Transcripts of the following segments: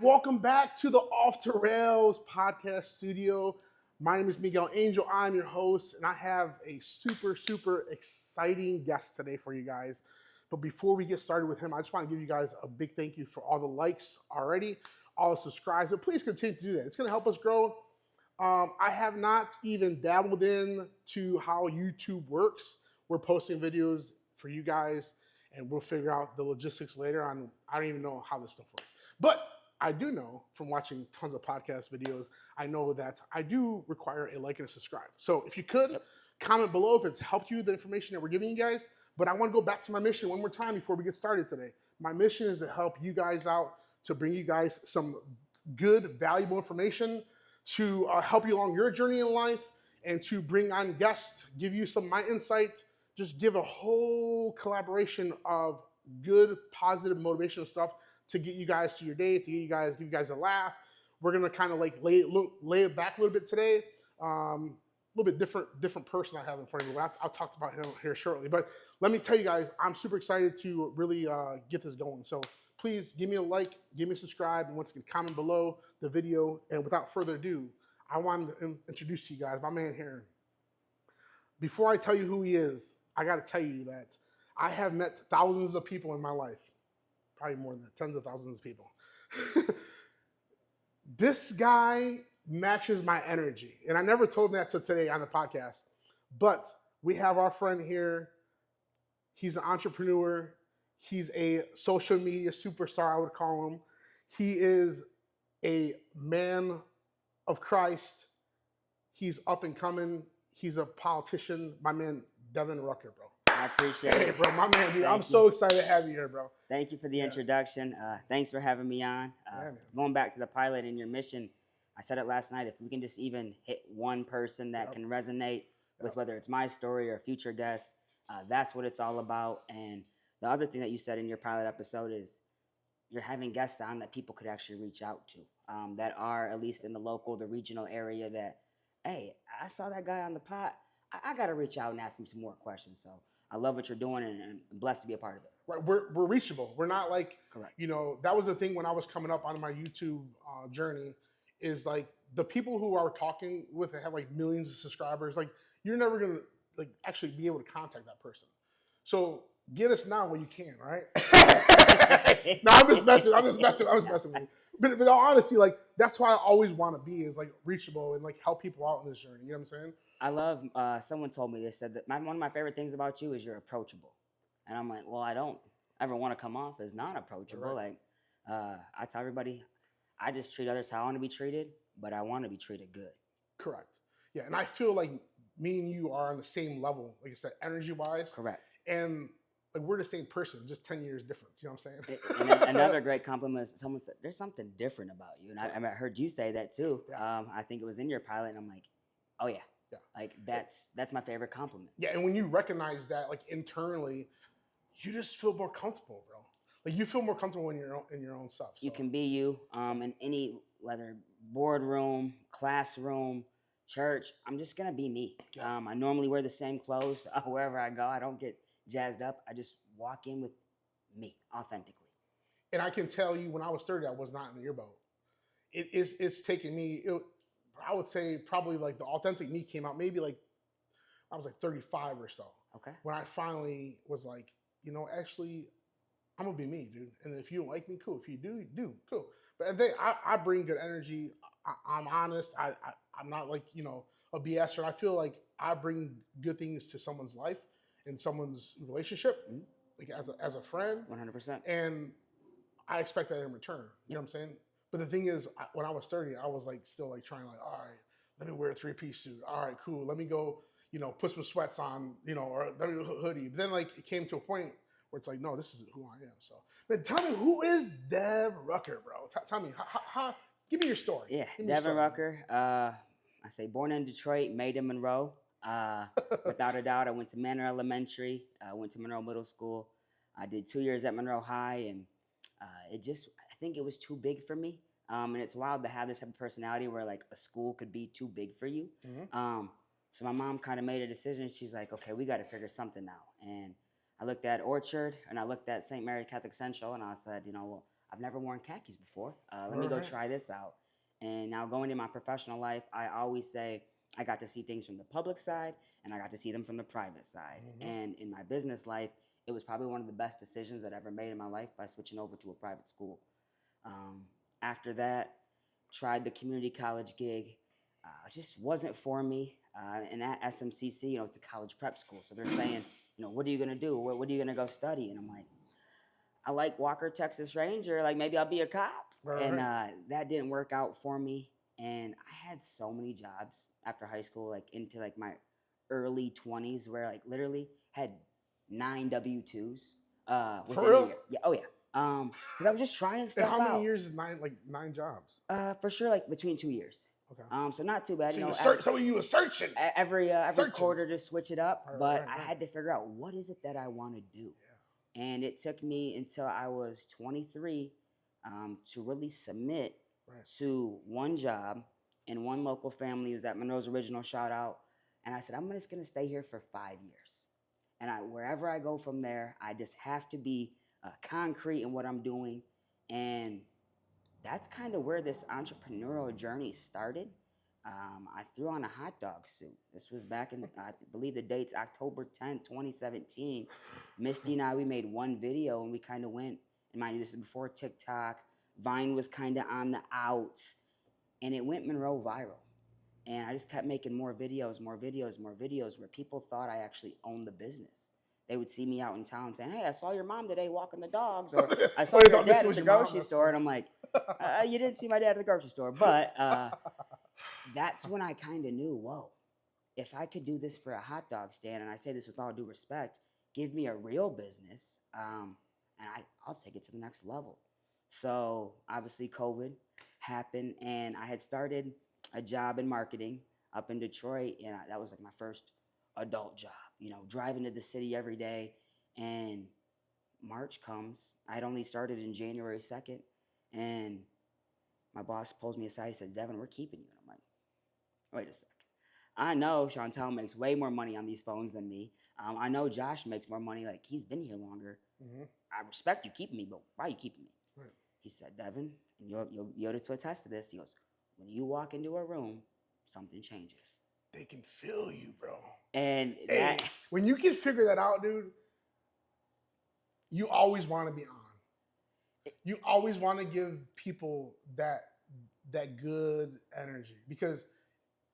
welcome back to the Off the Rails podcast studio. My name is Miguel Angel. I'm your host, and I have a super exciting guest today for you guys. But before we get started with him, I just want to give you guys a big thank you for all the likes already, all the subscribes, and please continue to do that. It's going to help us grow. I have not even dabbled in to how YouTube works. We're posting videos for you guys, and we'll figure out the logistics later on. I don't even know how this stuff works. But I do know from watching tons of podcast videos, I know that I do require a like and a subscribe. So if you could, comment below if it's helped you, the information that we're giving you guys. But I want to go back to my mission one more time before we get started today. My mission is to help you guys out, to bring you guys some good, valuable information, to help you along your journey in life, and to bring on guests, give you some of my insights, just give a whole collaboration of good, positive, motivational stuff to get you guys to your day, to give you guys a laugh. We're gonna kind of like lay it back a little bit today. A little bit different person I have in front of me. I'll talk about him here shortly. But let me tell you guys, I'm super excited to really get this going. So please give me a like, give me a subscribe, and once again, comment below the video. And without further ado, I want to introduce to you guys my man here. Before I tell you who he is, I got to tell you that I have met thousands of people in my life. Probably more than that, tens of thousands of people. This guy matches my energy. And I never told him that till today on the podcast. But we have our friend here. He's an entrepreneur. He's a social media superstar, I would call him. He is a man of Christ. He's up and coming. He's a politician. My man, Devan Rucker, bro. I appreciate it. Hey, bro, my man, dude. I'm so excited to have you here, bro. Thank you for the introduction. Thanks for having me on. Going back to the pilot and your mission, I said it last night, if we can just even hit one person that can resonate with whether it's my story or future guests, that's what it's all about. And the other thing that you said in your pilot episode is you're having guests on that people could actually reach out to, that are at least in the local, the regional area that, hey, I saw that guy on the pod. I got to reach out and ask him some more questions. So I love what you're doing and blessed to be a part of it. Right, we're reachable. We're not like, correct. You know, that was the thing when I was coming up on my YouTube journey is like the people who are talking with that have like millions of subscribers, like you're never going to like actually be able to contact that person. So get us now when you can, right? No, I'm just messing with you. But in all honesty, like that's why I always want to be is like reachable and like help people out in this journey. You know what I'm saying? I love, someone told me, they said that one of my favorite things about you is you're approachable. And I'm like, well, I don't ever want to come off as not approachable. Right. Like, I tell everybody, I just treat others how I want to be treated, but I want to be treated good. Correct. Yeah, and I feel like me and you are on the same level, like I said, energy-wise. Correct. And like we're the same person, just 10 years difference. You know what I'm saying? And another great compliment is someone said, there's something different about you. And I heard you say that too. Yeah. I think it was in your pilot, and I'm like, oh yeah. Yeah. Like that's my favorite compliment. Yeah, and when you recognize that, like internally, you just feel more comfortable, bro. Like you feel more comfortable in your own stuff. So. You can be you in any, whether boardroom, classroom, church. I'm just gonna be me. Yeah. I normally wear the same clothes wherever I go. I don't get jazzed up. I just walk in with me authentically. And I can tell you, when I was 30, I was not in the earboat. It's taken me. I would say probably like the authentic me came out maybe like I was like 35 or so. Okay. When I finally was like, you know, actually, I'm gonna be me, dude. And if you don't like me, cool. If you do, cool. But I bring good energy. I'm honest. I'm not like, you know, a BSer. I feel like I bring good things to someone's life and someone's relationship, like as a friend. 100%. And I expect that in return. You know what I'm saying? But the thing is, when I was 30, I was like still like trying like, all right, let me wear a 3-piece suit. All right, cool. Let me go, you know, put some sweats on, you know, or let me hoodie. But then like it came to a point where it's like, no, this is who I am. So, but tell me, who is Dev Rucker, bro? Tell me, how give me your story. Yeah, Devan Rucker. I say born in Detroit, made in Monroe. Without a doubt, I went to Manor Elementary. I went to Monroe Middle School. I did 2 years at Monroe High, and I think it was too big for me. And it's wild to have this type of personality where like a school could be too big for you. Mm-hmm. So my mom kind of made a decision. She's like, okay, we got to figure something out. And I looked at Orchard and I looked at St. Mary Catholic Central, and I said, you know, well, I've never worn khakis before. Let me go try this out. And now going in my professional life, I always say I got to see things from the public side and I got to see them from the private side. And in my business life, it was probably one of the best decisions that I ever made in my life by switching over to a private school. After that, tried the community college gig. Just wasn't for me. And at SMCC, it's a college prep school. So they're saying, what are you going to do? What are you going to go study? And I'm like, I like Walker, Texas Ranger. Like, maybe I'll be a cop. And that didn't work out for me. And I had so many jobs after high school, like into like my early 20s, where like literally had 9 W-2s. For real? A year. Yeah. Oh yeah. Because I was just trying stuff out. And how many years is 9 jobs? For sure, like between 2 years. Okay. So not too bad. So you were searching every quarter to switch it up, but I had to figure out what is it that I want to do. Yeah. And it took me until I was 23 to really submit to one job in one local family. It was at Monroe's Original, shout out. And I said, I'm just going to stay here for 5 years. And wherever I go from there, I just have to be concrete in what I'm doing. And that's kind of where this entrepreneurial journey started. I threw on a hot dog suit. This was back in, I believe the date's October 10th, 2017. Misty and I, we made one video and we kind of went, and mind you, this is before TikTok. Vine was kind of on the outs, and it went Monroe viral. And I just kept making more videos where people thought I actually owned the business. They would see me out in town saying, hey, I saw your mom today walking the dogs, or I saw your dad at the grocery store. And I'm like, you didn't see my dad at the grocery store. But that's when I kind of knew, whoa, if I could do this for a hot dog stand, and I say this with all due respect, give me a real business, and I'll take it to the next level. So obviously COVID happened, and I had started a job in marketing up in Detroit, and that was like my first adult job, driving to the city every day. And March comes. I had only started in January 2nd, and my boss pulls me aside. He says, Devan, we're keeping you. And I'm like, wait a second. I know Chantel makes way more money on these phones than me. I know Josh makes more money. Like, he's been here longer. I respect you keeping me, but why are you keeping me? Right. He said, Devan, and you'll be able to attest to this. He goes, when you walk into a room, something changes. They can feel you, bro. And when you can figure that out, dude, you always want to be on. You always want to give people that good energy, because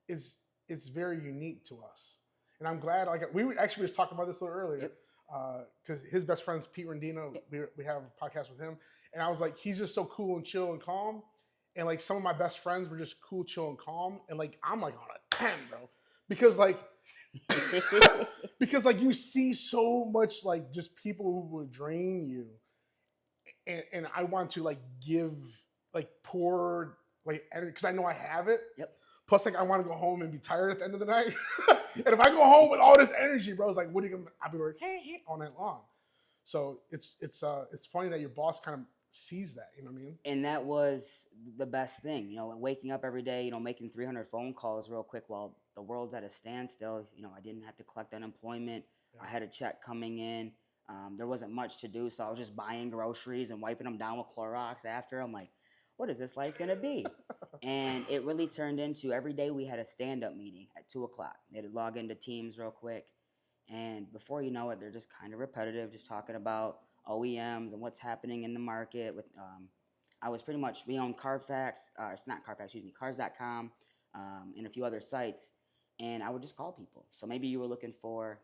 it's very unique to us. And I'm glad, like, we actually was talking about this a little earlier, because his best friend's Pete Rendino. We have a podcast with him, and I was like, he's just so cool and chill and calm. And like some of my best friends were just cool, chill, and calm. And like I'm like on a 10, bro, because like you see so much like just people who will drain you, and I want to like give like pour like energy, because I know I have it. Yep. Plus, like I want to go home and be tired at the end of the night. And if I go home with all this energy, bro, it's like, what are you gonna? I'll be like all night long. So it's funny that your boss kind of sees that, you know what I mean? And that was the best thing, waking up every day, making 300 phone calls real quick while the world's at a standstill. I didn't have to collect unemployment. Yeah. I had a check coming in. There wasn't much to do, so I was just buying groceries and wiping them down with Clorox after. I'm like, what is this life gonna be? And it really turned into every day we had a stand-up meeting at 2:00. They had to log into Teams real quick. And before you know it, they're just kind of repetitive, just talking about OEMs and what's happening in the market. With I was pretty much, we own Carfax, it's not Carfax, excuse me, Cars.com, and a few other sites. And I would just call people. So maybe you were looking for,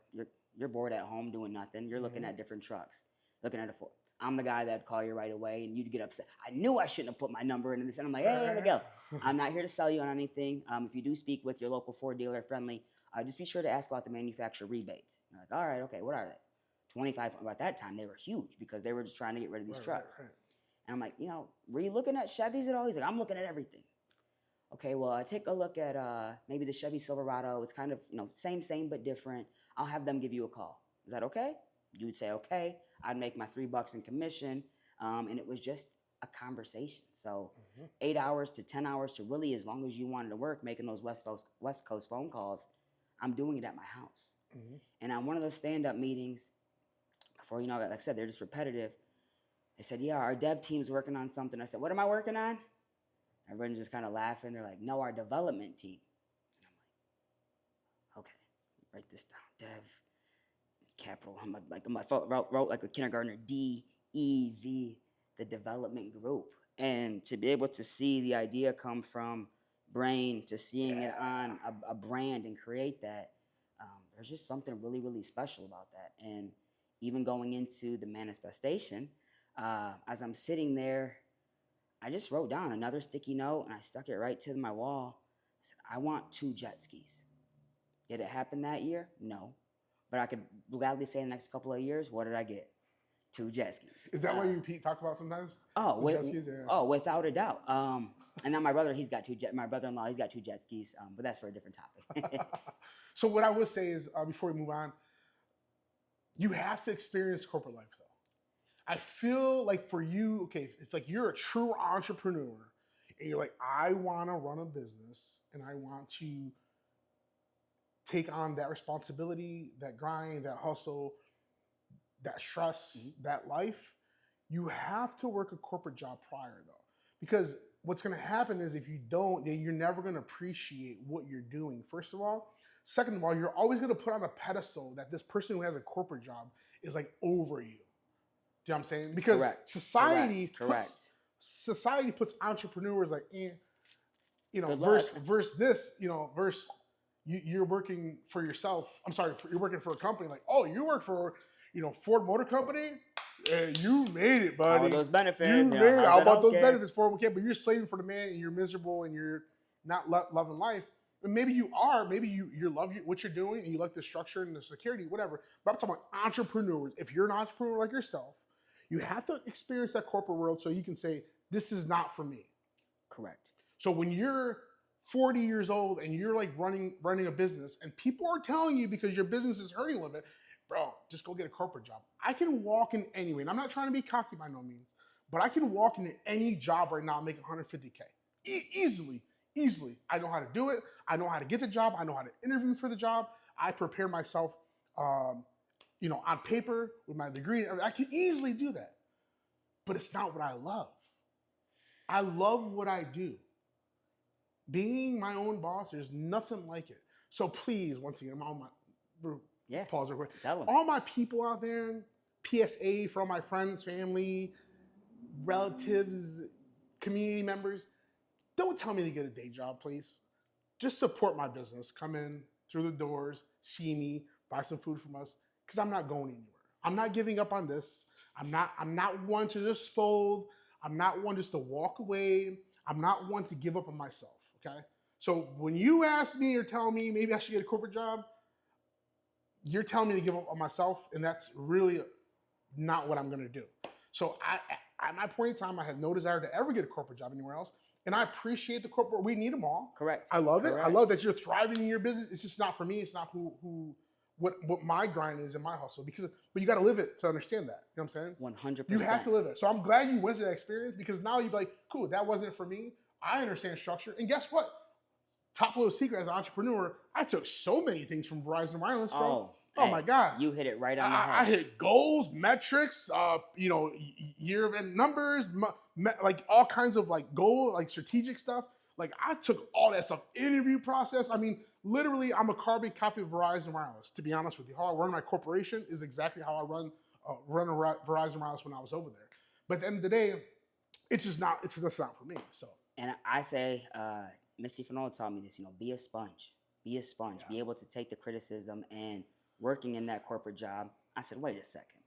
you're bored at home doing nothing. You're looking at different trucks, looking at I'm the guy that'd call you right away, and you'd get upset. I knew I shouldn't have put my number in this. And I'm like, hey, Miguel, I'm not here to sell you on anything. If you do speak with your local Ford dealer friendly, just be sure to ask about the manufacturer rebates. And I'm like, all right, okay, what are they? 25. At that time, they were huge because they were just trying to get rid of these trucks. Right. And I'm like, were you looking at Chevys at all? He's like, I'm looking at everything. Okay, well, I take a look at maybe the Chevy Silverado. It's kind of, same, but different. I'll have them give you a call. Is that okay? You would say, okay. I'd make my $3 in commission. And it was just a conversation. So 8 hours to 10 hours to really, as long as you wanted to work, making those West Coast phone calls, I'm doing it at my house. And on one of those stand-up meetings, before like I said, they're just repetitive. They said, yeah, our dev team's working on something. I said, what am I working on? Everyone's just kind of laughing. They're like, no, our development team. And I'm like, okay, write this down. Dev, capital. Wrote like a kindergartner, DEV, the development group. And to be able to see the idea come from brain to seeing it on a brand and create that, there's just something really, really special about that. And even going into the manifestation, as I'm sitting there, I just wrote down another sticky note and I stuck it right to my wall. I said, I want 2 jet skis. Did it happen that year? No. But I could gladly say in the next couple of years, what did I get? 2 jet skis. Is that what you talk about sometimes? Jet skis? Oh, without a doubt. And then my brother, my brother-in-law, he's got 2 jet skis, but that's for a different topic. So what I would say is, before we move on, you have to experience corporate life, though. I feel like for you, okay, it's like you're a true entrepreneur, and you're like, I want to run a business, and I want to take on that responsibility, that grind, that hustle, that stress, that life. You have to work a corporate job prior, though, because what's going to happen is if you don't, then you're never going to appreciate what you're doing, first of all. Second of all, you're always going to put on a pedestal that this person who has a corporate job is like over you. Do you know what I'm saying? Because society puts entrepreneurs like, versus this, versus you're working for yourself. I'm sorry, you're working for a company. Like, oh, you work for, Ford Motor Company. Yeah, you made it, buddy. How are those benefits? You made it. How about those benefits for 401k? But you're slaving for the man, and you're miserable, and you're not loving life. And maybe you are. Maybe you love what you're doing, and you like the structure and the security, whatever. But I'm talking about entrepreneurs. If you're an entrepreneur like yourself, you have to experience that corporate world so you can say, this is not for me. Correct. So when you're 40 years old and you're like running a business, and people are telling you because your business is hurting a little bit, bro, just go get a corporate job. I can walk in anyway, and I'm not trying to be cocky by no means, but I can walk into any job right now and make 150K. Easily. I know how to do it. I know how to get the job. I know how to interview for the job. I prepare myself, on paper with my degree. I can easily do that. But it's not what I love. I love what I do. Being my own boss, there's nothing like it. So please, once again, pause real quick. Tell them. All my people out there, PSA for all my friends, family, relatives, community members, don't tell me to get a day job, please. Just support my business. Come in through the doors, see me, buy some food from us, because I'm not going anywhere. I'm not giving up on this. I'm not one to just fold. I'm not one just to walk away. I'm not one to give up on myself, okay? So when you ask me or tell me maybe I should get a corporate job, you're telling me to give up on myself, and that's really not what I'm going to do. So at my point in time, I have no desire to ever get a corporate job anywhere else, and I appreciate the corporate. We need them all. Correct. I love it. I love that you're thriving in your business. It's just not for me. It's not what my grind is and my hustle. But you got to live it to understand that. You know what I'm saying? 100%. You have to live it. So I'm glad you went through that experience, because now you're like, cool, that wasn't for me. I understand structure, and guess what? Top little secret as an entrepreneur, I took so many things from Verizon Wireless, bro. Oh my God. You hit it right on the head. I hit goals, metrics, year of end numbers, like all kinds of like goal, like strategic stuff. Like I took all that stuff, interview process. I mean, literally, I'm a carbon copy of Verizon Wireless, to be honest with you. How I run my corporation is exactly how I run Verizon Wireless when I was over there. But at the end of the day, it's just not for me. So. And I say, Misty Fanola taught me this, be a sponge. Be a sponge. Yeah. Be able to take the criticism. And working in that corporate job, I said, wait a second.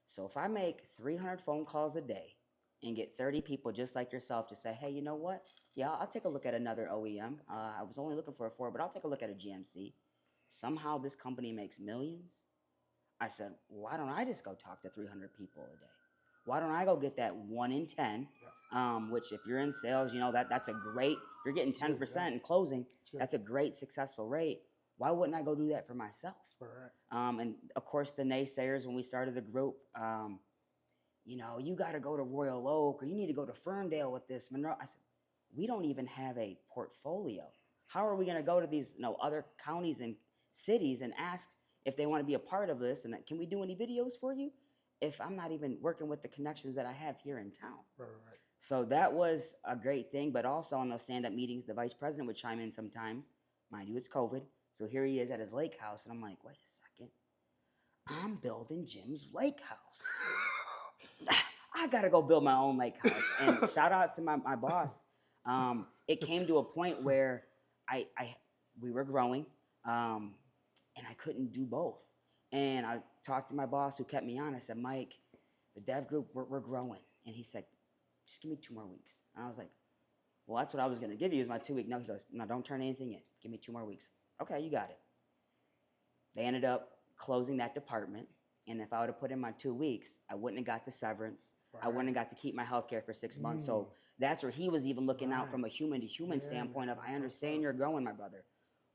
So if I make 300 phone calls a day and get 30 people just like yourself to say, hey, you know what? Yeah, I'll take a look at another OEM. I was only looking for a Ford, but I'll take a look at a GMC. Somehow this company makes millions. I said, why don't I just go talk to 300 people a day? Why don't I go get that 1 in 10? Which if you're in sales, that's a great, if you're getting 10% in closing, that's a great successful rate. Why wouldn't I go do that for myself? Right. And of course, the naysayers, when we started the group, you got to go to Royal Oak, or you need to go to Ferndale with this, Monroe. I said, we don't even have a portfolio. How are we going to go to these other counties and cities and ask if they want to be a part of this? And can we do any videos for you? if I'm not even working with the connections that I have here in town? Right, right. So that was a great thing. But also on those stand-up meetings, the vice president would chime in sometimes. Mind you, it's COVID. So here he is at his lake house. And I'm like, wait a second. I'm building Jim's lake house. I got to go build my own lake house. And shout out to my boss. It came to a point where we were growing, and I couldn't do both. And I talked to my boss who kept me on. I said, Mike, the dev group, we're growing. And he said, just give me 2 more weeks. And I was like, well, that's what I was going to give you is my 2-week. No, he goes, no, don't turn anything in. Give me 2 more weeks. Okay, you got it. They ended up closing that department. And if I would have put in my 2 weeks, I wouldn't have got the severance. Right. I wouldn't have got to keep my health care for 6 months. So that's where he was even looking out from a human-to-human standpoint of, I understand you're growing, my brother,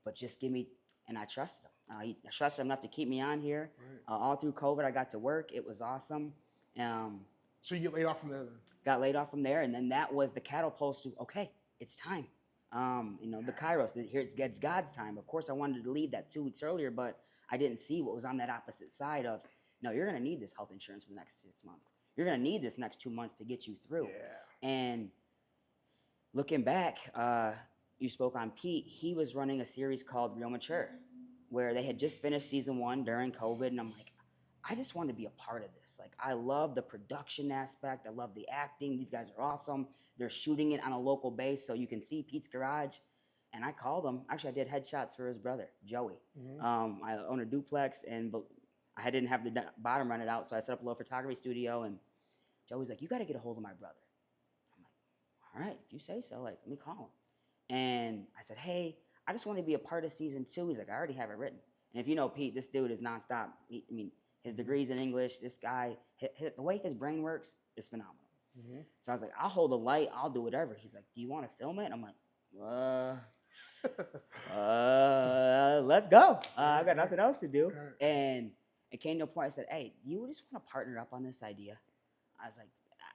but just give me, and I trusted him. I trusted him enough to keep me on here. Right. All through COVID, I got to work. It was awesome. So you get laid off from there then? Got laid off from there, and then that was the catapult to, okay, it's time. The Kairos, here it's God's time. Of course, I wanted to leave that 2 weeks earlier, but I didn't see what was on that opposite side of, no, you're going to need this health insurance for the next 6 months. You're going to need this next 2 months to get you through. Yeah. And looking back, you spoke on Pete. He was running a series called Real Mature, where they had just finished season 1 during COVID, and I'm like, I just want to be a part of this. Like, I love the production aspect. I love the acting. These guys are awesome. They're shooting it on a local base, so you can see Pete's garage. And I called him. Actually, I did headshots for his brother, Joey. Mm-hmm. I own a duplex, and I didn't have the bottom rented out, so I set up a little photography studio. And Joey's like, you got to get a hold of my brother. I'm like, all right, if you say so, like, let me call him. And I said, hey, I just want to be a part of season 2. He's like, I already have it written. And if you know Pete, this dude is nonstop. His degrees in English, this guy, the way his brain works is phenomenal. Mm-hmm. So I was like, I'll hold a light. I'll do whatever. He's like, do you want to film it? And I'm like, let's go. I've got nothing else to do. And it came to a point I said, hey, you just want to partner up on this idea? I was like,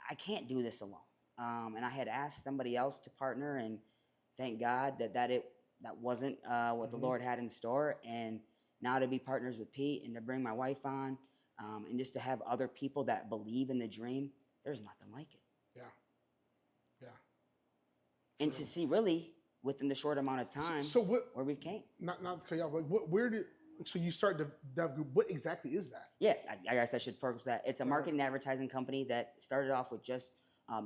I can't do this alone. And I had asked somebody else to partner, and thank God that wasn't what the Lord had in store. And now to be partners with Pete and to bring my wife on, and just to have other people that believe in the dream, there's nothing like it. Yeah. And to see really within the short amount of time where we came. Not to cut you off, but so you start the dev group. What exactly is that? Yeah, I guess I should focus that. It's a marketing and advertising company that started off with just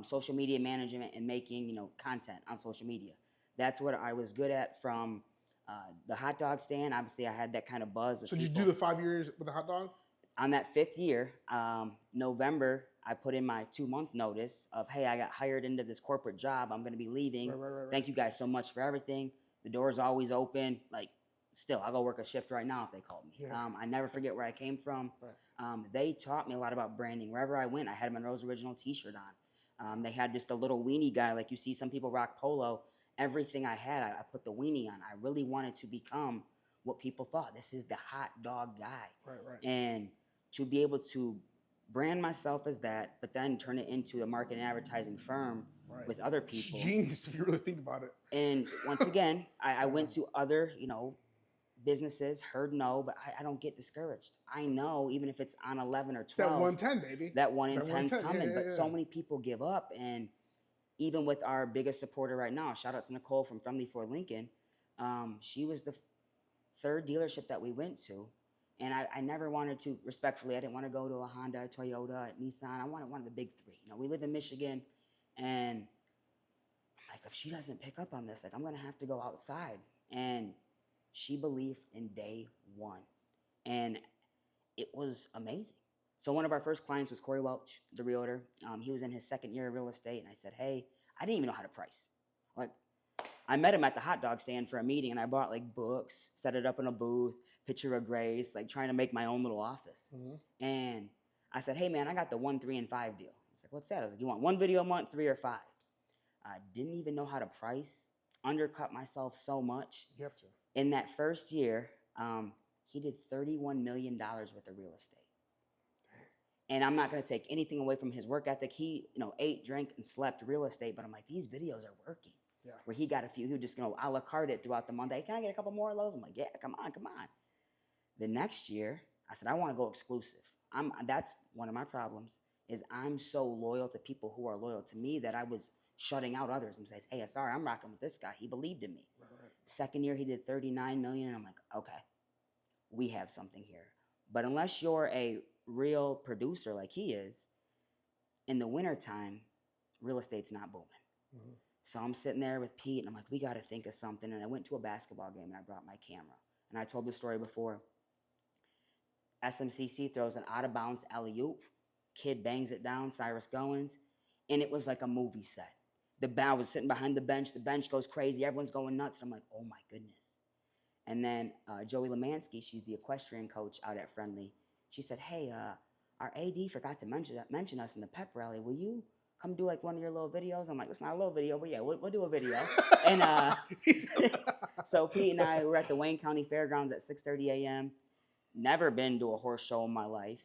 social media management and making content on social media. That's what I was good at from the hot dog stand. Obviously, I had that kind of buzz. So did you do the 5 years with the hot dog? On that 5th year, November, I put in my 2-month notice of, hey, I got hired into this corporate job. I'm going to be leaving. Right. Thank you guys so much for everything. The door's always open. Like, still, I'll go work a shift right now if they called me. Yeah. I never forget where I came from. Right. They taught me a lot about branding. Wherever I went, I had Monroe's Original t-shirt on. They had just a little weenie guy, like you see some people rock polo. Everything I had, I put the weenie on. I really wanted to become what people thought. This is the hot dog guy. Right. And to be able to brand myself as that, but then turn it into a marketing and advertising firm with other people. Genius, if you really think about it. And once again, I went to other, businesses, heard no, but I don't get discouraged. I know even if it's on 11 or 12. That 110, baby. That 1 in 10's coming, but so many people give up. And even with our biggest supporter right now, shout out to Nicole from Friendly for Lincoln. She was the 3rd dealership that we went to. And I never wanted to, respectfully, I didn't want to go to a Honda, a Toyota, a Nissan. I wanted one of the big 3. We live in Michigan, and I'm like, if she doesn't pick up on this, I'm going to have to go outside. And she believed in day 1. And it was amazing. So one of our first clients was Corey Welch, the realtor. He was in his 2nd year of real estate, and I said, hey, I didn't even know how to price. I met him at the hot dog stand for a meeting, and I bought books, set it up in a booth, picture of Grace, trying to make my own little office. Mm-hmm. And I said, hey man, I got the 1, 3, and 5 deal. He's like, what's that? I was like, you want 1 video a month, 3 or 5? I didn't even know how to price, undercut myself so much. You have to. In that first year, he did $31 million worth of real estate. And I'm not going to take anything away from his work ethic. He, ate, drank, and slept real estate, but I'm like, these videos are working. Yeah. Where he got a few, he would just, a la carte it throughout the month. Hey, can I get a couple more of those? I'm like, yeah, come on. The next year, I said, I want to go exclusive. That's one of my problems is I'm so loyal to people who are loyal to me that I was shutting out others and says, hey, sorry, I'm rocking with this guy. He believed in me. Right. Second year, he did 39 million. And I'm like, okay, we have something here. But unless you're a real producer like he is, in the wintertime, real estate's not booming. Mm-hmm. So I'm sitting there with Pete and I'm like, we got to think of something. And I went to a basketball game and I brought my camera. And I told the story before. SMCC throws an out of bounds alley-oop. Kid bangs it down, Cyrus Goins. And it was like a movie set. I was sitting behind the bench. The bench goes crazy. Everyone's going nuts. I'm like, oh my goodness. And then Joey Lemansky, she's the equestrian coach out at Friendly. She said, hey, our AD forgot to mention us in the pep rally. Will you come do like one of your little videos? I'm like, it's not a little video, but yeah, we'll do a video. And so Pete and I were at the Wayne County Fairgrounds at 6:30 a.m. Never been to a horse show in my life.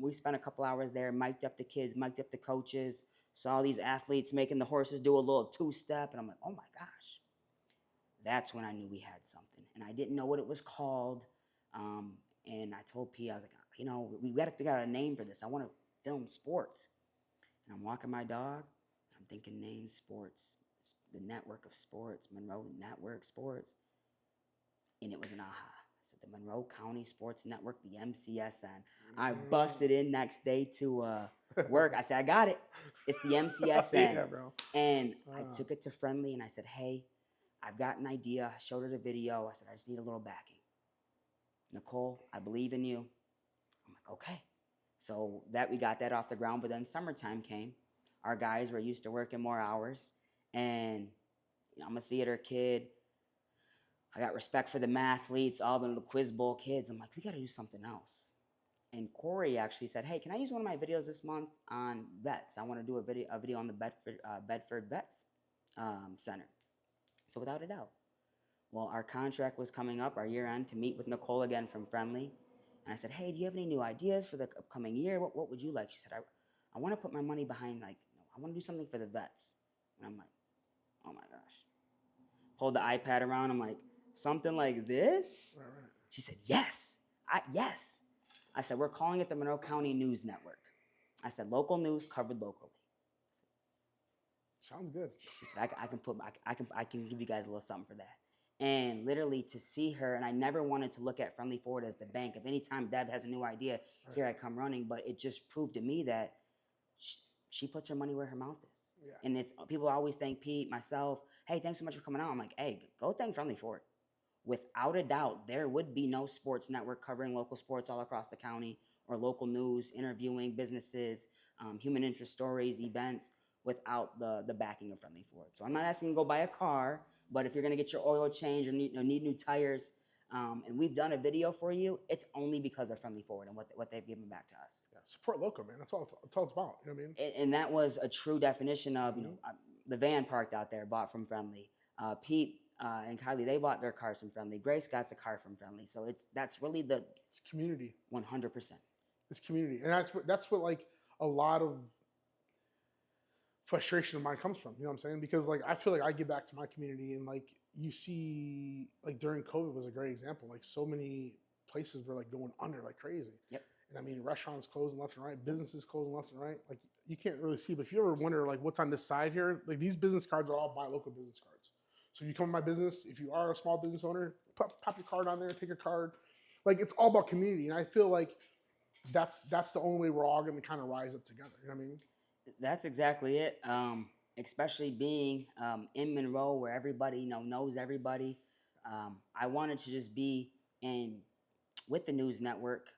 We spent a couple hours there, mic'd up the kids, mic'd up the coaches, saw these athletes making the horses do a little two-step, and I'm like, oh my gosh. That's when I knew we had something. And I didn't know what it was called. And I told P, I was like, we got to figure out a name for this. I want to film sports. And I'm walking my dog. I'm thinking name sports. It's the network of sports, Monroe Network Sports. And it was an aha. I said the Monroe County Sports Network, the MCSN. I busted in next day to work. I said, I got it. It's the MCSN. Yeah, bro. And I took it to Friendly and I said, hey, I've got an idea. I showed her the video. I said, I just need a little backing. Nicole, I believe in you. I'm like, okay. So we got that off the ground, but then summertime came. Our guys were used to working more hours. And I'm a theater kid. I got respect for the mathletes, all the quiz bowl kids. I'm like, we got to do something else. And Corey actually said, hey, can I use one of my videos this month on vets? I want to do a video on the Bedford Vets Center. So without a doubt. Well, our contract was coming up, our year end, to meet with Nicole again from Friendly. And I said, hey, do you have any new ideas for the upcoming year? What would you like? She said, I want to put my money behind, I want to do something for the vets. And I'm like, oh my gosh. Pulled the iPad around. I'm like, something like this? Right. She said, yes. Yes. I said, we're calling it the Monroe County News Network. I said, local news covered locally. Sounds good. She said, I can give you guys a little something for that. And literally to see her, and I never wanted to look at Friendly Forward as the bank. If any time Deb has a new idea, right, here I come running. But it just proved to me that she puts her money where her mouth is. Yeah. And it's people always thank Pete, myself. Hey, thanks so much for coming out. I'm like, hey, go thank Friendly Forward. Without a doubt, there would be no sports network covering local sports all across the county, or local news, interviewing businesses, human interest stories, events, without the backing of Friendly Forward. So I'm not asking you to go buy a car, but if you're going to get your oil changed or need new tires, and we've done a video for you, it's only because of Friendly Forward and what they've given back to us. Yeah, support local, man. That's all it's about. You know what I mean? And that was a true definition of, the van parked out there, bought from Friendly. Pete and Kylie, they bought their cars from Friendly. Grace got a car from Friendly. So that's really it's community. 100%. It's community, and that's what like a lot of frustration of mine comes from. You know what I'm saying? Because like I feel like I give back to my community, and like you see, like during COVID was a great example. Like so many places were like going under like crazy. Yep. And I mean, restaurants closing left and right, businesses closing left and right. Like you can't really see, but if you ever wonder like what's on this side here, like these business cards are all buy local business cards. So you come to my business, if you are a small business owner, pop your card on there, take your card. Like it's all about community, and I feel like that's the only way we're all going to kind of rise up together. You know what I mean? That's exactly it. Especially being in Monroe, where everybody knows everybody. I wanted to just be with the news network.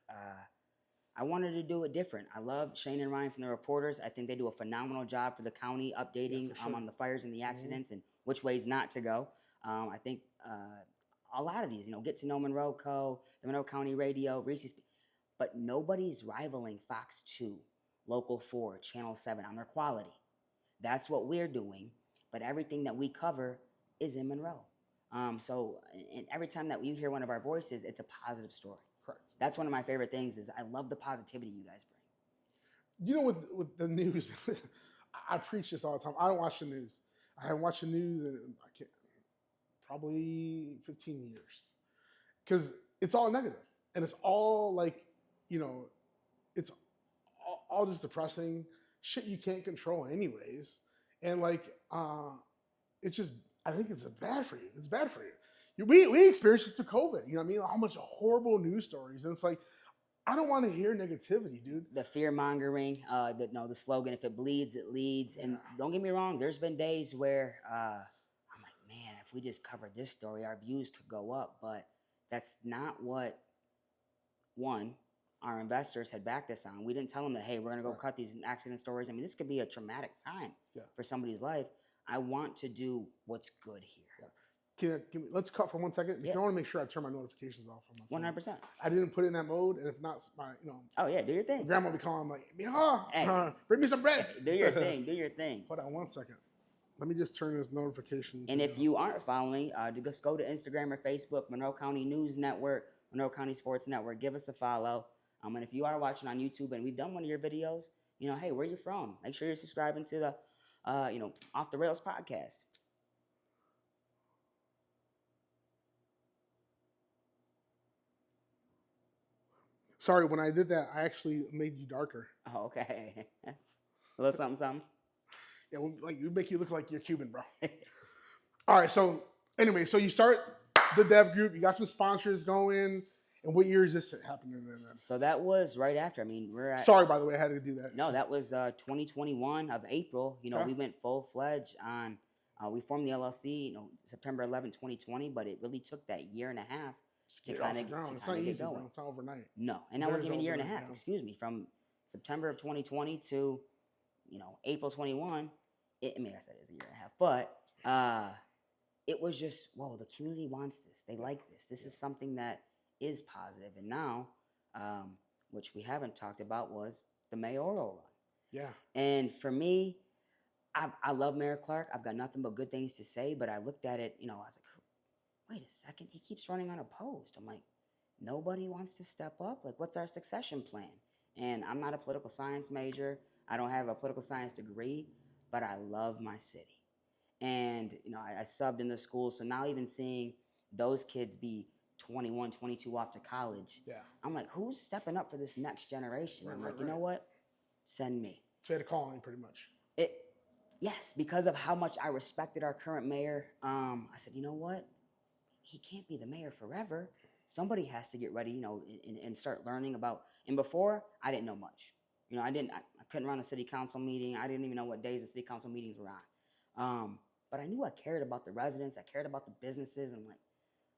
I wanted to do it different. I love Shane and Ryan from the reporters. I think they do a phenomenal job for the county, updating sure. On the fires and the accidents and which ways not to go. I think a lot of these, get to know Monroe Co., the Monroe County Radio, Reese's, but nobody's rivaling Fox 2, Local 4, Channel 7 on their quality. That's what we're doing, but everything that we cover is in Monroe. So and every time that you hear one of our voices, it's a positive story. Correct. That's one of my favorite things is I love the positivity you guys bring. With the news, I preach this all the time. I don't watch the news. I haven't watched the news in probably 15 years. Because it's all negative. And it's all like, it's all just depressing shit you can't control anyways. And like, it's just, I think it's bad for you. It's bad for you. We experienced this through COVID. You know what I mean? How much horrible news stories. And it's like, I don't want to hear negativity, dude. The fear mongering, the slogan, if it bleeds, it leads. And don't get me wrong, there's been days where I'm like, man, if we just covered this story, our views could go up. But that's not what, one, our investors had backed us on. We didn't tell them that, hey, we're going to go cut these accident stories. I mean, this could be a traumatic time for somebody's life. I want to do what's good here. Let's cut for 1 second because I want to make sure I turn my notifications off on my phone. 100%. I didn't put it in that mode, and if not, Oh yeah, do your thing. Grandma will be calling like, hey, bring me some bread. Do your thing. Do your thing. Hold on 1 second. Let me just turn this notification. And if you aren't following, just go to Instagram or Facebook, Monroe County News Network, Monroe County Sports Network. Give us a follow. And if you are watching on YouTube and we've done one of your videos, hey, where you from? Make sure you're subscribing to the, Off the Rails podcast. Sorry, when I did that, I actually made you darker. Oh, okay. A little something. Yeah, like you make you look like you're Cuban, bro. All right, so anyway, so you start the dev group. You got some sponsors going. And what year is this happening then? So that was right after. I mean, we're at... Sorry, by the way, I had to do that. No, that was 2021 of April. We went full-fledged on... we formed the LLC, September 11, 2020, but it really took that year and a half to kind of get going. It's not easy, bro. It's not overnight. No, and that wasn't even a year and a half. Excuse me, from September of 2020 to, April 21. I said it was a year and a half, but it was just, whoa, the community wants this. They like this. This is something that is positive. And now, which we haven't talked about, was the mayoral run. Yeah. And for me, I love Mayor Clark. I've got nothing but good things to say, but I looked at it, I was like, wait a second, he keeps running unopposed. I'm like, nobody wants to step up? Like, what's our succession plan? And I'm not a political science major. I don't have a political science degree, but I love my city. And, I subbed in the school, so now even seeing those kids be 21, 22 off to college, I'm like, who's stepping up for this next generation? I'm like, you know what? Send me. So you had a calling, pretty much. Yes, because of how much I respected our current mayor, I said, you know what? He can't be the mayor forever. Somebody has to get ready, and start learning about. And before, I didn't know much. I couldn't run a city council meeting. I didn't even know what days the city council meetings were on. But I knew I cared about the residents. I cared about the businesses. And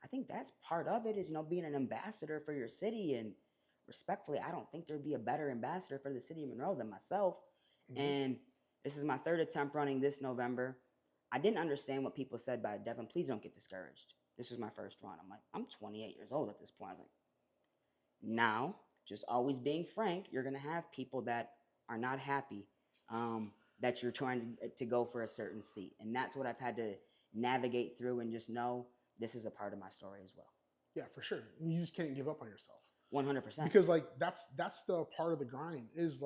I think that's part of it is, being an ambassador for your city. And respectfully, I don't think there'd be a better ambassador for the city of Monroe than myself. Mm-hmm. And this is my third attempt running this November. I didn't understand what people said by Devan, please don't get discouraged. This was my first run. I'm like, I'm 28 years old at this point. I was like, now, just always being frank, you're going to have people that are not happy that you're trying to go for a certain seat. And that's what I've had to navigate through and just know this is a part of my story as well. Yeah, for sure. You just can't give up on yourself. 100%. Because that's the part of the grind is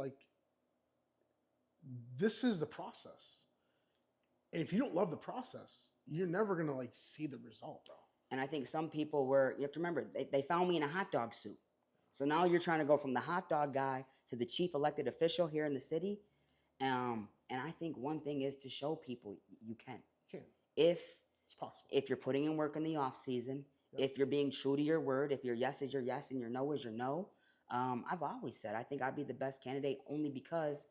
this is the process. And if you don't love the process, you're never going to see the result, bro. And I think some people you have to remember, they found me in a hot dog suit. So now you're trying to go from the hot dog guy to the chief elected official here in the city. And I think one thing is to show people you can. If it's possible. If you're putting in work in the off season, if you're being true to your word, if your yes is your yes and your no is your no. I've always said I think I'd be the best candidate only because,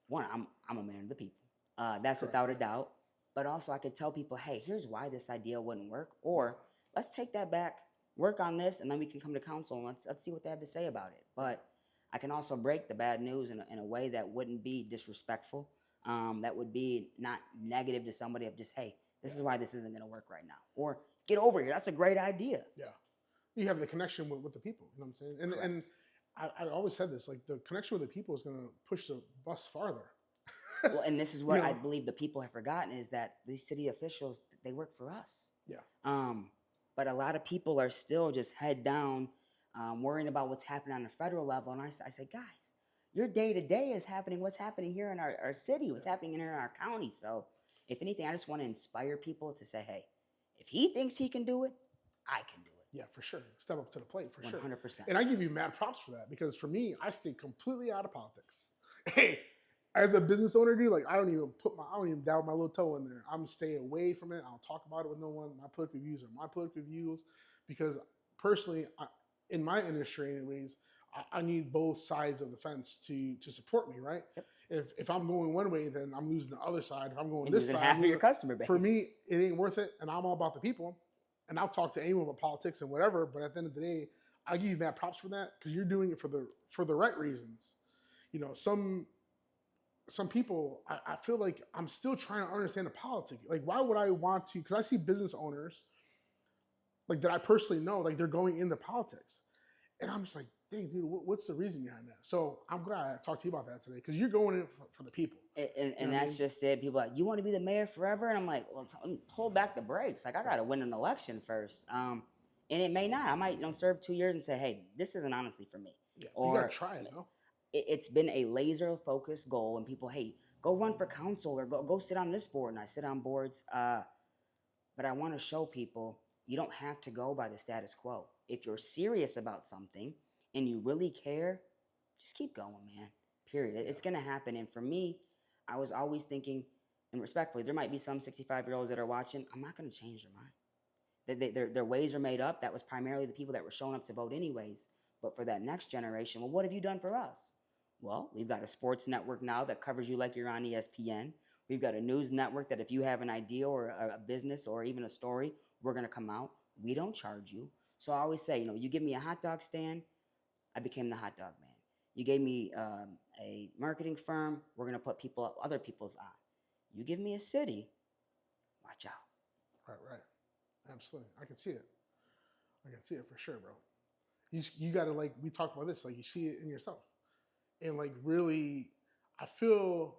one, I'm a man of the people. That's correct. Without a doubt. But also I could tell people, hey, here's why this idea wouldn't work. Or let's take that back, work on this, and then we can come to council and let's see what they have to say about it. But I can also break the bad news in a way that wouldn't be disrespectful, that would be not negative to somebody of just, hey, this is why this isn't going to work right now. Or get over here. That's a great idea. Yeah. You have the connection with the people. You know what I'm saying? And I always said this, the connection with the people is going to push the bus farther. Well, and this is what I believe the people have forgotten is that these city officials, they work for us. Yeah. But a lot of people are still just head down, worrying about what's happening on the federal level. And I say, guys, your day-to-day is happening. What's happening here in our city? What's happening here in our county? So if anything, I just want to inspire people to say, hey, if he thinks he can do it, I can do it. Yeah, for sure. Step up to the plate, for sure. 100%. And I give you mad props for that because for me, I stay completely out of politics. Hey, as a business owner, dude, like I don't even dabble my little toe in there. I'm staying away from it. I don't talk about it with no one. My political views are my political views because personally, in my industry, anyways, I need both sides of the fence to support me, right? Yep. If I'm going one way, then I'm losing the other side. If I'm going And this losing side, half of your customer base. For me, it ain't worth it, and I'm all about the people. And I'll talk to anyone about politics and whatever. But at the end of the day, I give you mad props for that because you're doing it for the right reasons. You know, some people, I feel like I'm still trying to understand the politics. Like, why would I want to? Because I see business owners, like that I personally know, like they're going into politics, and I'm just like, dang, dude, what's the reason behind that? So I'm glad I talked to you about that today because you're going in for the people. And that's just it. People are like, you want to be the mayor forever? And I'm like, well, hold back the brakes. Like, I got to win an election first. And it may not. I might, serve 2 years and say, hey, this isn't honestly for me. Yeah, or you got to try it, though. It's been a laser focused goal, and people, hey, go run for council or go sit on this board. And I sit on boards. But I want to show people you don't have to go by the status quo. If you're serious about something and you really care, just keep going, man. Period. It's going to happen. And for me, I was always thinking, and respectfully, there might be some 65-year-olds that are watching. I'm not going to change their mind. Their ways are made up. That was primarily the people that were showing up to vote anyways. But for that next generation, well, what have you done for us? Well, we've got a sports network now that covers you like you're on ESPN. We've got a news network that if you have an idea or a business or even a story, we're going to come out. We don't charge you. So I always say, you give me a hot dog stand, I became the hot dog man. You gave me a marketing firm, we're going to put other people's on. You give me a city, watch out. Right. Absolutely. I can see it. I can see it for sure, bro. You got to, like, we talked about this, like, you see it in yourself. And, like, really, I feel,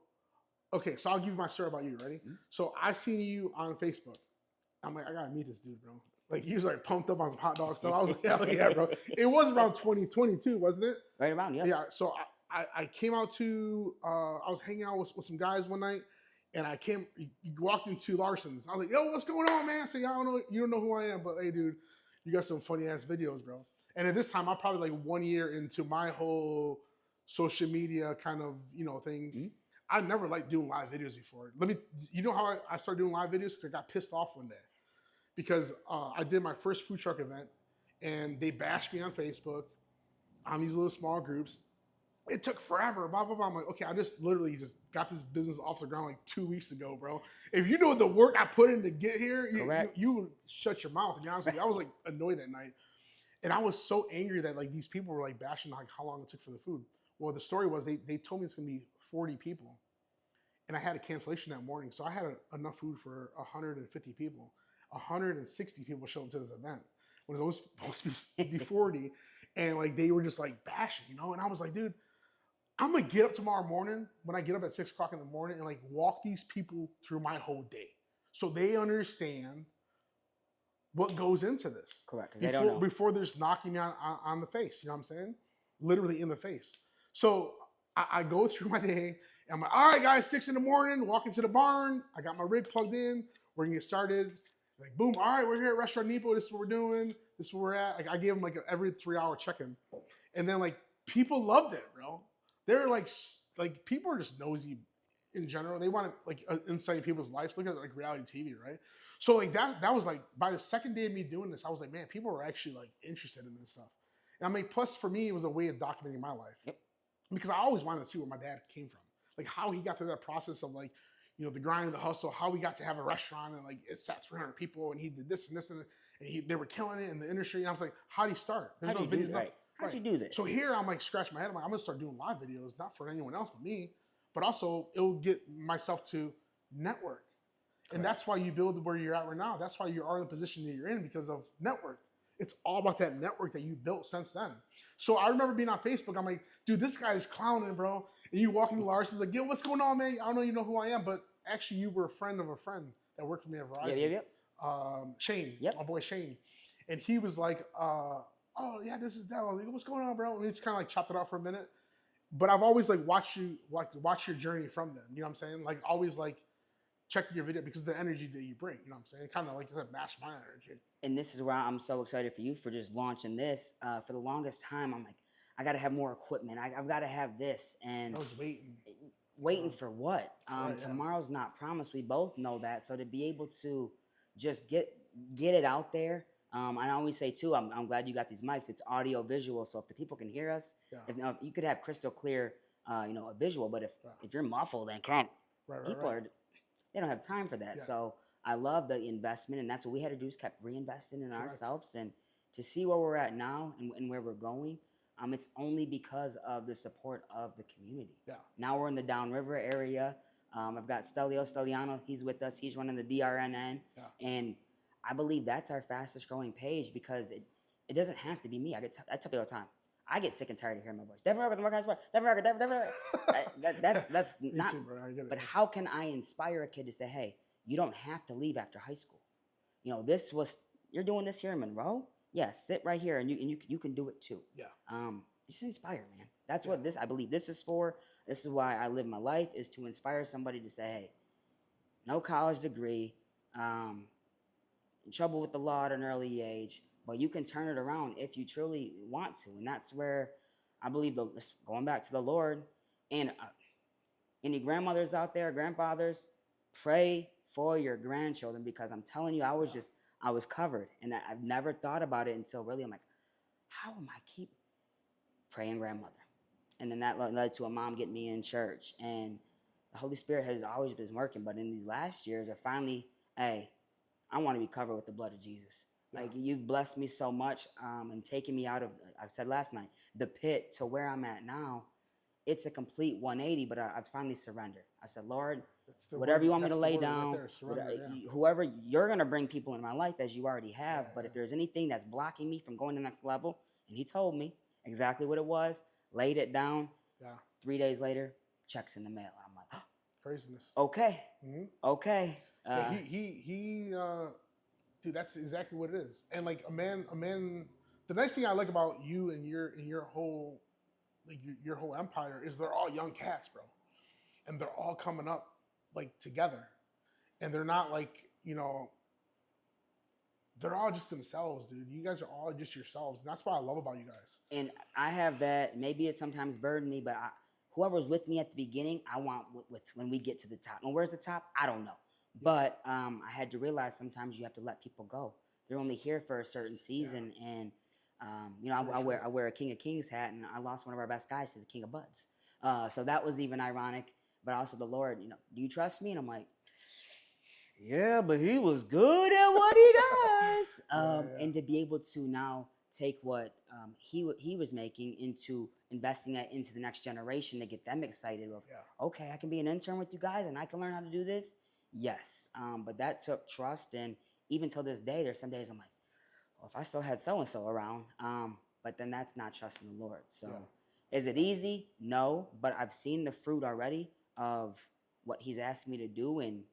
okay, so I'll give you my story about you, ready? Mm-hmm. So I seen you on Facebook. I'm like, I got to meet this dude, bro. Like, he was, like, pumped up on some hot dog stuff. I was like, hell yeah, bro. It was around 2022, wasn't it? Right around, yeah. Yeah, so I came out to, I was hanging out with some guys one night, and you walked into Larson's. I was like, yo, what's going on, man? I said, I don't know, you don't know who I am, but hey, dude, you got some funny-ass videos, bro. And at this time, I'm probably like 1 year into my whole social media kind of, thing. Mm-hmm. I never liked doing live videos before. You know how I started doing live videos? Because I got pissed off one day. Because I did my first food truck event, and they bashed me on Facebook on these little small groups. It took forever, blah, blah, blah. I'm like, okay, I just literally got this business off the ground like 2 weeks ago, bro. If you know the work I put in to get here, you would shut your mouth, to be honest with you. I was like annoyed that night. And I was so angry that like these people were like bashing like how long it took for the food. Well, the story was they told me it's gonna be 40 people. And I had a cancellation that morning. So I had enough food for 150 people. 160 people showed up to this event when it was supposed to be 40. And like they were just like bashing, And I was like, dude, I'm gonna get up tomorrow morning when I get up at 6 o'clock in the morning and like walk these people through my whole day. So they understand what goes into this. Correct, because they don't know. Before there's knocking me on the face, you know what I'm saying? Literally in the face. So I go through my day, and I'm like, all right, guys, 6 in the morning, walk into the barn. I got my rig plugged in. We're gonna get started. Like, boom, all right, we're here at Restaurant Nepo. This is what we're doing. This is where we're at. Like, I gave them like every 3-hour check-in. And then like people loved it, bro. They're like people are just nosy in general. They want to like insight people's lives. Look at like reality TV, right? So like that was like by the second day of me doing this, I was like, man, people are actually like interested in this stuff. And I mean, plus for me, it was a way of documenting my life. Yep. Because I always wanted to see where my dad came from, like how he got to that process of like, the grind and the hustle, how we got to have a restaurant and like it sat 300 people and he did this and this and they were killing it in the industry. And I was like, how'd he start? How'd you do that? How'd you do this? So here I'm like scratching my head. I'm like, I'm gonna start doing live videos, not for anyone else but me, but also it'll get myself to network. Correct. And that's why you build where you're at right now. That's why you are in the position that you're in, because of network. It's all about that network that you built since then. So I remember being on Facebook. I'm like, dude, this guy is clowning, bro. And you walk into Larson's like, yo, what's going on, man? I don't know you know who I am, but actually you were a friend of a friend that worked with me at Verizon. Yeah. Shane, my boy Shane. And he was like, oh yeah, this is Dev. I was like, what's going on, bro? And he just kind of like chopped it off for a minute. But I've always like watched your journey from them. You know what I'm saying? Like always like checking your video because of the energy that you bring. You know what I'm saying? Kind of like match my energy. And this is why I'm so excited for you for just launching this. For the longest time, I'm like, I got to have more equipment. I've got to have this. And I was waiting. Waiting for what? Right, tomorrow's not promised. We both know that. So to be able to just get it out there. I always say too, I'm glad you got these mics. It's audio visual. So if the people can hear us, if you could have crystal clear, a visual, but if you're muffled and can't, people are, they don't have time for that. So I love the investment, and that's what we had to do, is kept reinvesting in ourselves, and to see where we're at now and where we're going. It's only because of the support of the community. Yeah. Now we're in the downriver area. I've got Steliano. He's with us. He's running the DRNN. Yeah. And I believe that's our fastest growing page, because it doesn't have to be me. I tell people all the time, I get sick and tired of hearing my voice. Devan Rucker. That's not. Too, bro. I get it. But how can I inspire a kid to say, hey, you don't have to leave after high school. You're doing this here in Monroe. Yeah, sit right here, and you can do it too. Yeah. Just inspire, man. That's what I believe this is for. This is why I live my life, is to inspire somebody to say, hey, no college degree, in trouble with the law at an early age, but you can turn it around if you truly want to. And that's where I believe going back to the Lord, and any grandmothers out there, grandfathers, pray for your grandchildren, because I'm telling you, I was covered, and I've never thought about it until really I'm like, how am I keep praying grandmother? And then that led to a mom getting me in church, and the Holy Spirit has always been working. But in these last years, I finally, hey, I want to be covered with the blood of Jesus. Yeah. Like, you've blessed me so much, and taken me out of, I said last night, the pit to where I'm at now. It's a complete 180, but I finally surrendered. I said, Lord, whatever you want me to lay down, whoever, you're going to bring people in my life, as you already have. But if there's anything that's blocking me from going to the next level, and he told me exactly what it was, laid it down. Yeah. 3 days later, checks in the mail. I'm like, oh, craziness. Okay. Mm-hmm. Okay. Dude, that's exactly what it is. And like a man, the nice thing I like about you and your whole, like your whole empire, is they're all young cats, bro. And they're all coming up like together. And they're not like, they're all just themselves, dude. You guys are all just yourselves. And that's what I love about you guys. And I have that. Maybe it sometimes burdened me, but whoever's with me at the beginning, I want with when we get to the top. And where's the top? I don't know. But I had to realize sometimes you have to let people go. They're only here for a certain season. Yeah. And I wear a King of Kings hat, and I lost one of our best guys to the King of Buds. So that was even ironic. But also the Lord, do you trust me? And I'm like, yeah, but he was good at what he does. And to be able to now take what he was making into investing that into the next generation, to get them excited of, okay, I can be an intern with you guys and I can learn how to do this. Yes. But that took trust. And even till this day, there's some days I'm like, well, if I still had so-and-so around, but then that's not trusting the Lord. So is it easy? No, but I've seen the fruit already of what he's asked me to do. And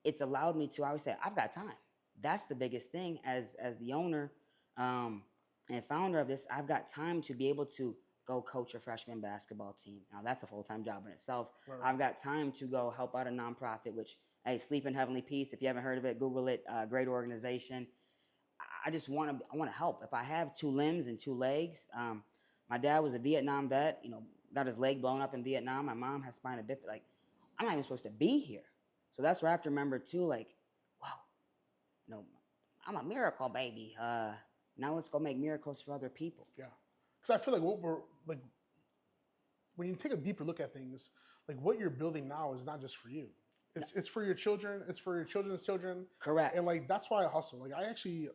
it's allowed me to, I always say, I've got time. That's the biggest thing as the owner and founder of this. I've got time to be able to go coach a freshman basketball team. Now that's a full-time job in itself. Right. I've got time to go help out a nonprofit, which, hey, Sleep in Heavenly Peace. If you haven't heard of it, Google it. Great organization. I just want to help. If I have 2 limbs and 2 legs, my dad was a Vietnam vet. Got his leg blown up in Vietnam. My mom has spina bifida. Like, I'm not even supposed to be here. So that's where I have to remember too. Like, wow, I'm a miracle baby. Now let's go make miracles for other people. Yeah, because I feel like what we're like, when you take a deeper look at things, like what you're building now is not just for you. It's for your children. It's for your children's children. Correct. And like that's why I hustle. Like I don't know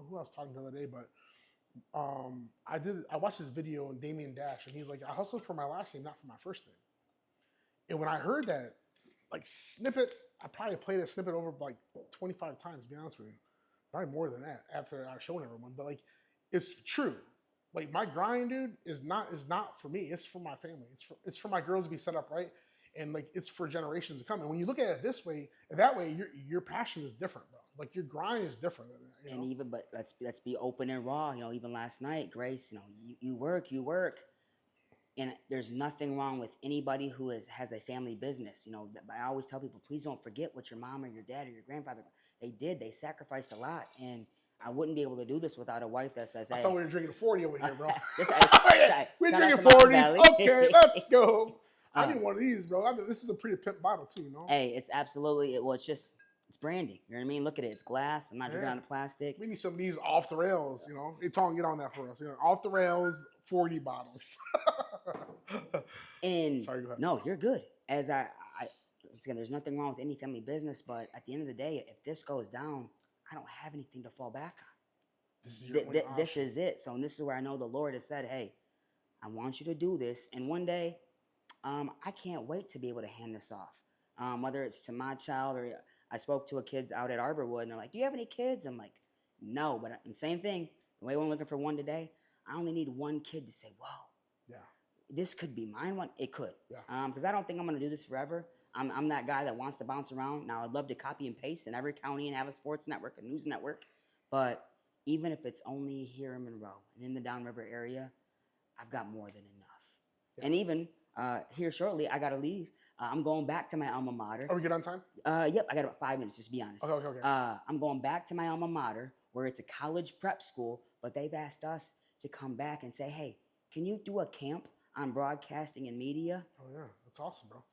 who I was talking to the other day, but I watched this video on Damien Dash, and he's like, I hustled for my last name, not for my first name. And when I heard that, like snippet, I probably played a snippet over like 25 times, to be honest with you. Probably more than that after I've shown everyone. But like, it's true. Like my grind, dude, is not for me. It's for my family. It's for my girls to be set up right, and like it's for generations to come. And when you look at it this way, that way, your passion is different, bro. Like your grind is different. And even, but let's be open and raw. Even last night, Grace, you work. And there's nothing wrong with anybody who has a family business. You know, I always tell people, please don't forget what your mom or your dad or your grandfather, they did. They sacrificed a lot. And I wouldn't be able to do this without a wife that says, hey. I thought we were drinking 40 over here, bro. We're shout drinking out to 40s. Valley. Okay, let's go. I need one of these, bro. This is a pretty pimp bottle, too, you know? Hey, it's absolutely, well, it's branding. You know what I mean? Look at it. It's glass. I'm not drinking out of plastic. We need some of these off the rails, you know? Hey, Tom, get on that for us. You know, off the rails, 40 bottles. And sorry, go ahead. No, you're good. As again, there's nothing wrong with any family business, but at the end of the day, if this goes down, I don't have anything to fall back on. This is it. So this is where I know the Lord has said, hey, I want you to do this. And one day, I can't wait to be able to hand this off. Whether it's to my child or I spoke to a kids out at Arborwood and they're like, do you have any kids? I'm like, no, but same thing. The way I'm looking for one today, I only need one kid to say, whoa, yeah, this could be mine one. It could. Yeah. Because I don't think I'm going to do this forever. I'm that guy that wants to bounce around. Now, I'd love to copy and paste in every county and have a sports network, a news network. But even if it's only here in Monroe and in the Downriver area, I've got more than enough. Yeah. And even here shortly, I got to leave. I'm going back to my alma mater. Are we good on time? Yep, I got about 5 minutes, just to be honest. Okay. I'm going back to my alma mater, where it's a college prep school, but they've asked us to come back and say, hey, can you do a camp on broadcasting and media? Oh, yeah. That's awesome, bro.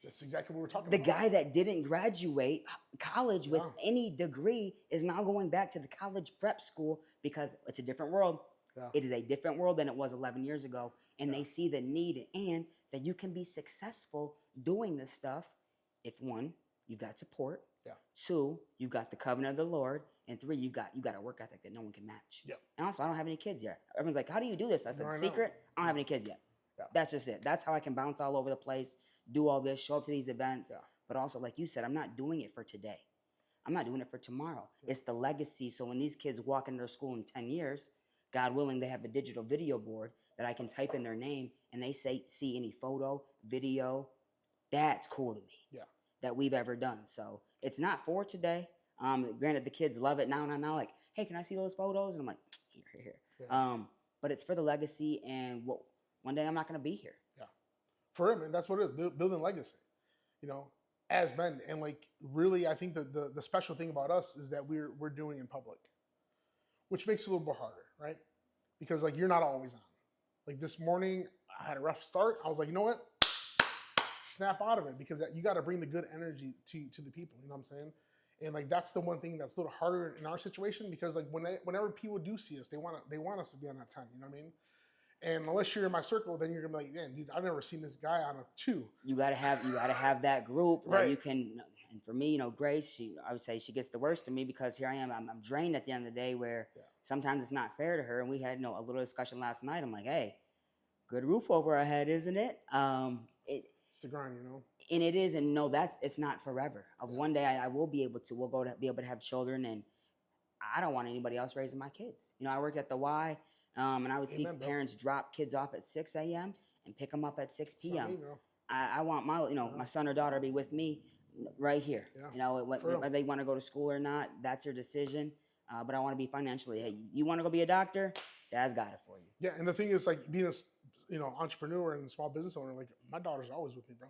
That's exactly what we're talking about. The about. guy that didn't graduate college with any degree is now going back to the college prep school because it's a different world. Yeah. It is a different world than it was 11 years ago. And they see the need and that you can be successful doing this stuff if, one, you've got support. Yeah. Two, you've got the covenant of the Lord. And three, you got a work ethic that no one can match. Yep. And also, I don't have any kids yet. Everyone's like, how do you do this? I said, secret, I don't have any kids yet. Yeah. That's just it. That's how I can bounce all over the place, do all this, show up to these events. Yeah. But also, like you said, I'm not doing it for today. I'm not doing it for tomorrow. Yeah. It's the legacy. So when these kids walk into their school in 10 years, God willing, they have a digital video board that I can type in their name and they see any photo, video. That's cool to me. Yeah. That we've ever done. So it's not for today. Granted, the kids love it now. Like, hey, can I see those photos? And I'm like, here. Yeah. But it's for the legacy, and one day I'm not going to be here. Yeah, for him, and that's what it is, building legacy. You know, as men, and like really, I think that the special thing about us is that we're doing it in public, which makes it a little bit harder, right? Because like you're not always on. Like this morning, I had a rough start. I was like, you know what? Snap out of it, because you got to bring the good energy to the people. You know what I'm saying? And like that's the one thing that's a little harder in our situation, because like whenever people do see us, they want us to be on that 10. You know what I mean? And unless you're in my circle, then you're gonna be like, man, dude, I've never seen this guy on a 2. You gotta have that group where right. You can. And for me, you know, Grace, I would say she gets the worst of me, because here I am, I'm drained at the end of the day, where sometimes it's not fair to her. And we had a little discussion last night. I'm like, hey, good roof over our head, isn't it? It's the grind, you know. And it is, and no, it's not forever. One day I will be able to. Be able to have children, and I don't want anybody else raising my kids. You know, I worked at the Y, and I would see parents drop kids off at 6 a.m. and pick them up at 6 p.m. I want my son or daughter to be with me right here. Yeah. You know, whether they want to go to school or not, that's their decision. But I want to be financially. Hey, you want to go be a doctor? Dad's got it for you. Yeah, and the thing is, like, being a entrepreneur and small business owner, like my daughter's always with me, bro.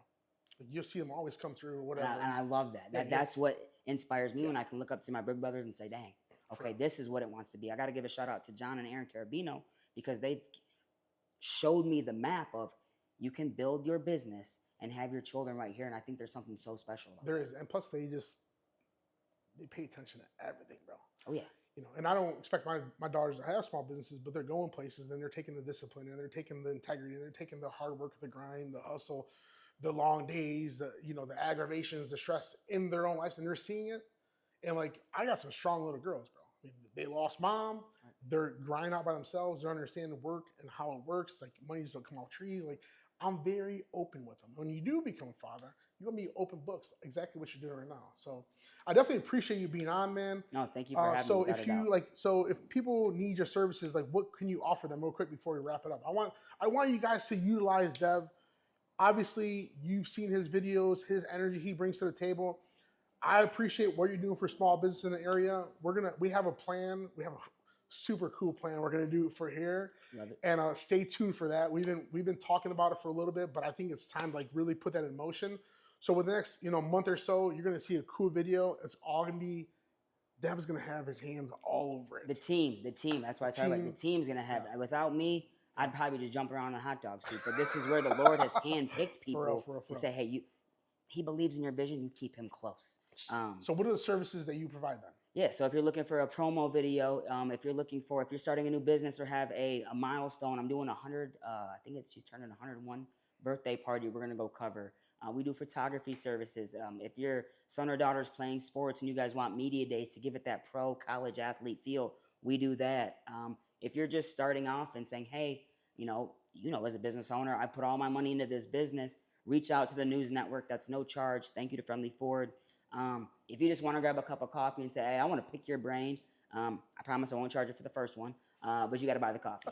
Like you'll see them always come through or whatever. And I love that. That's what inspires me when I can look up to my big brothers and say, dang, okay, this is what it wants to be. I got to give a shout out to John and Aaron Carabino, because they've showed me the map of you can build your business and have your children right here. And I think there's something so special about there is. And plus they pay attention to everything, bro. Oh yeah. You know, and I don't expect my daughters to have small businesses, but they're going places, and they're taking the discipline, and they're taking the integrity, and they're taking the hard work, the grind, the hustle, the long days, the aggravations, the stress in their own lives, and they're seeing it. And like, I got some strong little girls, bro. I mean, they lost mom. They're grinding out by themselves. They're understanding work and how it works. Like, money just don't come off trees. Like, I'm very open with them. When you do become a father, you're gonna be open books, exactly what you're doing right now. So I definitely appreciate you being on, man. No, thank you for having me. So if people need your services, like what can you offer them real quick before we wrap it up? I want you guys to utilize Dev. Obviously, you've seen his videos, his energy he brings to the table. I appreciate what you're doing for small business in the area. We have a plan. We have a super cool plan. We're gonna do it for here, Love it. and stay tuned for that. We've been talking about it for a little bit, but I think it's time to like really put that in motion. So with the next month or so, you're gonna see a cool video. It's all gonna be Dev's gonna have his hands all over it. The team. That's why I tell you, like, the team's gonna have. Without me, I'd probably just jump around in a hot dog suit. But this is where the Lord has handpicked people to say, hey, he believes in your vision. You keep him close. So what are the services that you provide then? Yeah, so if you're looking for a promo video, if you're starting a new business or have a milestone, I'm doing 100. I think she's turning 101 birthday party. We're gonna go cover. We do photography services. If your son or daughter's playing sports and you guys want media days to give it that pro college athlete feel, we do that. If you're just starting off and saying, hey, as a business owner, I put all my money into this business, reach out to the news network. That's no charge. Thank you to Friendly Ford. If you just want to grab a cup of coffee and say, hey, I want to pick your brain, I promise I won't charge you for the first one, but you got to buy the coffee.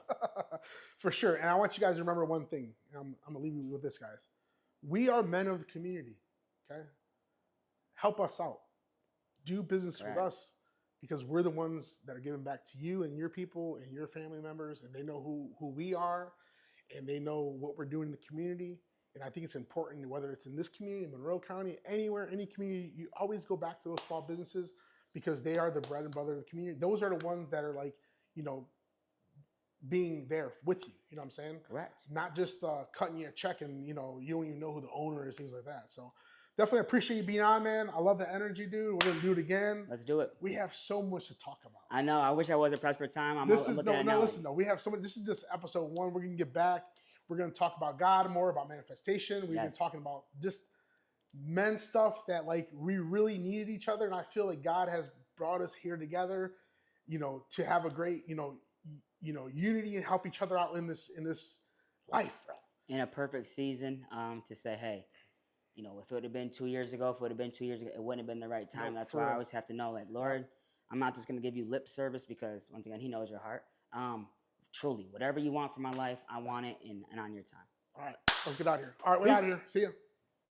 For sure. And I want you guys to remember one thing. I'm going to leave you with this, guys. We are men of the community, okay? Help us out. Do business with us because we're the ones that are giving back to you and your people and your family members, and they know who we are, and they know what we're doing in the community. And I think it's important, whether it's in this community, Monroe County, anywhere, any community, you always go back to those small businesses because they are the bread and butter of the community. Those are the ones that are like, being there with you. You know what I'm saying? Correct. Not just cutting you a check and, you don't even know who the owner is, things like that. So definitely appreciate you being on, man. I love the energy, dude. We're going to do it again. Let's do it. We have so much to talk about. I know. I wish I wasn't pressed for time. Listen, we have so much. This is just episode 1. We're going to get back. We're going to talk about God more, about manifestation. We've been talking about just men stuff that like we really needed each other. And I feel like God has brought us here together, to have a great, unity and help each other out in this life, bro. In a perfect season, to say, hey, if it would have been 2 years ago, it wouldn't have been the right time. That's why I always have to know, like, Lord, I'm not just going to give you lip service because, once again, he knows your heart. Truly, whatever you want for my life, I want it and on your time. All right, let's get out of here. All right, we're out of here. See ya.